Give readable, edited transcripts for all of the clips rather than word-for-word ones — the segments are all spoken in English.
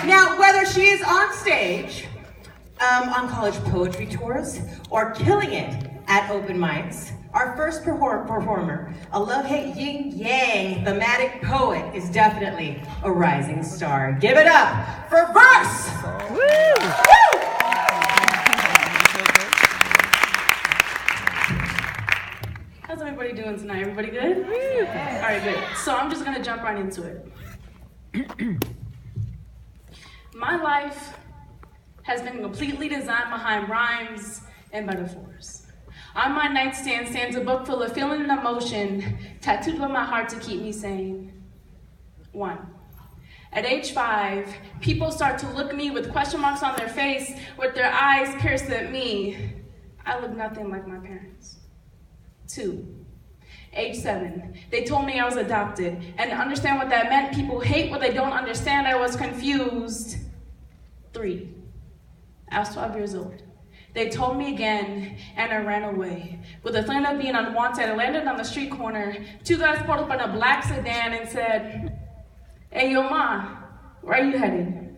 Now, whether she is on stage, on college poetry tours, or killing it at open mics, our first performer, a love-hate yin-yang thematic poet, is definitely a rising star. Give it up for Verse! Woo! Woo! How's everybody doing tonight? Everybody good? All right, good. So I'm just gonna jump right into it. My life has been completely designed behind rhymes and metaphors. On my nightstand stands a book full of feeling and emotion, tattooed on my heart to keep me sane. 1. At age 5, people start to look at me with question marks on their face, with their eyes pierced at me. I look nothing like my parents. 2. Age 7, they told me I was adopted, and to understand what that meant, people hate what they don't understand, I was confused. 3. I was 12 years old. They told me again, and I ran away. With a feeling of being unwanted, I landed on the street corner. 2 guys pulled up in a black sedan and said, "Hey, yo, ma, where are you headed?"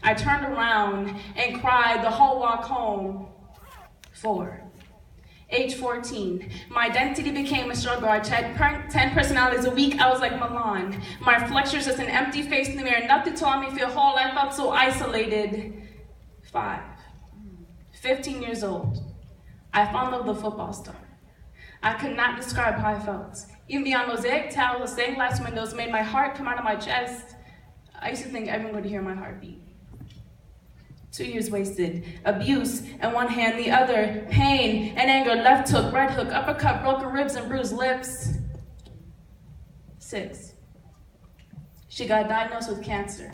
I turned around and cried the whole walk home. 4. Age 14, my identity became a struggle. I tried 10 personalities a week. I was like Milan. My flexures just an empty face in the mirror. Nothing told me feel whole. I felt so isolated. 5. 15 years old, I fell in love with a football star. I could not describe how I felt. Even beyond mosaic tiles, the stained glass windows made my heart come out of my chest. I used to think everyone would hear my heartbeat. 2 years wasted, abuse in one hand, the other, pain and anger, left hook, right hook, uppercut, broken ribs and bruised lips. 6. She got diagnosed with cancer.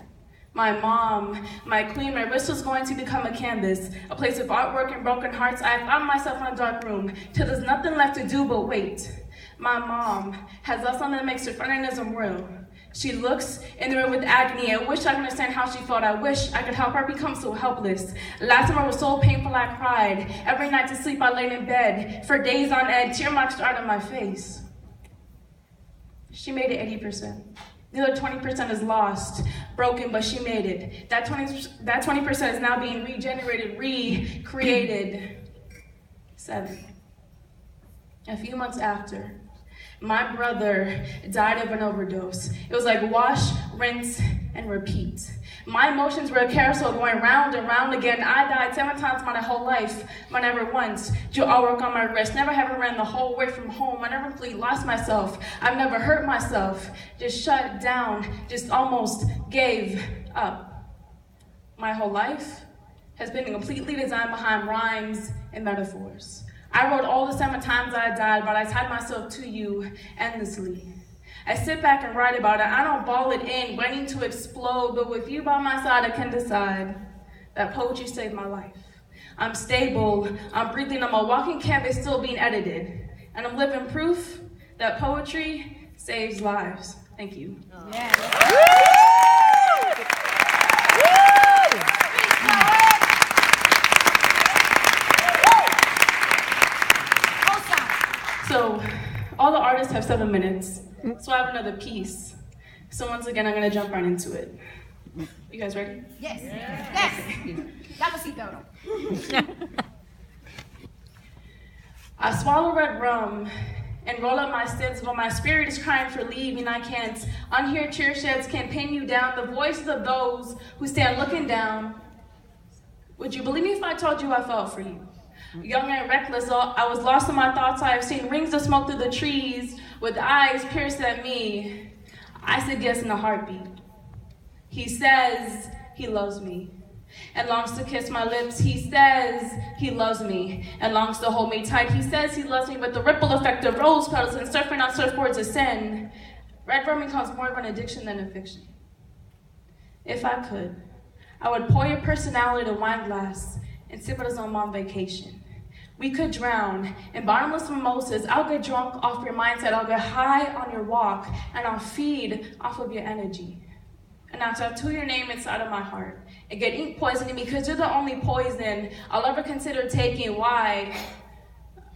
My mom, my queen, my wrist was going to become a canvas, a place of artwork and broken hearts. I found myself in a dark room, till there's nothing left to do but wait. My mom has left something that makes her feminism real. She looks in the mirror with agony. I wish I could understand how she felt. I wish I could help her become so helpless. Last summer was so painful I cried. Every night to sleep I laid in bed. For days on end, tear marks started on my face. She made it 80%. The other 20% is lost, broken, but she made it. That 20% is now being regenerated, recreated. 7. A few months after, my brother died of an overdose. It was like wash, rinse, and repeat. My emotions were a carousel going round and round again. I died 7 times my whole life, but never once did I work on my wrist. Never have I ran the whole way from home. I never completely lost myself. I've never hurt myself. Just shut down, just almost gave up. My whole life has been completely designed behind rhymes and metaphors. I wrote all the 7 times I died, but I tied myself to you endlessly. I sit back and write about it. I don't ball it in, waiting to explode, but with you by my side, I can decide that poetry saved my life. I'm stable, I'm breathing, I'm a walking canvas still being edited, and I'm living proof that poetry saves lives. Thank you. Yeah. So, all the artists have 7 minutes, so I have another piece. So once again, I'm gonna jump right into it. You guys ready? Yes. Yes. Dame seatbelt on. I swallow red rum and roll up my sins while my spirit is crying for leaving. I can't unhear tear sheds, can't pin you down. The voices of those who stand looking down. Would you believe me if I told you I felt for you? Young and reckless, I was lost in my thoughts. I have seen rings of smoke through the trees with eyes pierced at me. I said yes in a heartbeat. He says he loves me and longs to kiss my lips. He says he loves me and longs to hold me tight. He says he loves me with the ripple effect of rose petals and surfing on surfboards is sin. Red rum becomes more of an addiction than a fiction. If I could, I would pour your personality in a wine glass and sip it as I'm on vacation. We could drown in bottomless mimosas. I'll get drunk off your mindset. I'll get high on your walk, and I'll feed off of your energy. And I'll tattoo your name inside of my heart and get ink poisoning because you're the only poison I'll ever consider taking. Why?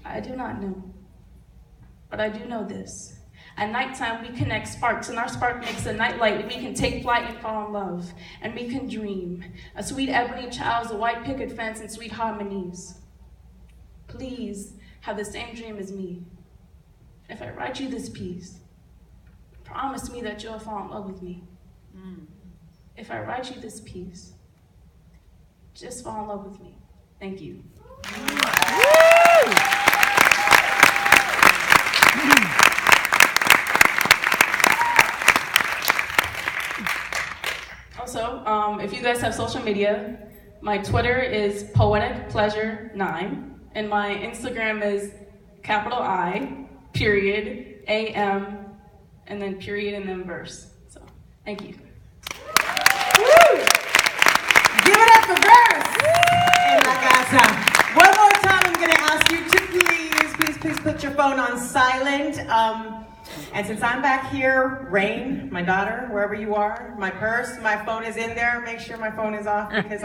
I do not know. But I do know this. At nighttime, we connect sparks, and our spark makes a nightlight, and we can take flight and fall in love, and we can dream. A sweet ebony child's a white picket fence and sweet harmonies. Please have the same dream as me. If I write you this piece, promise me that you'll fall in love with me. If I write you this piece, just fall in love with me. Thank you. Also, if you guys have social media, my Twitter is poeticpleasure9, and my Instagram is I, period, AM, and then period, and then verse. So, thank you. Woo! Give it up for verse! En la casa. One more time, I'm going to ask you to please put your phone on silent. And since I'm back here, Rain, my daughter, wherever you are, my purse, my phone is in there. Make sure my phone is off because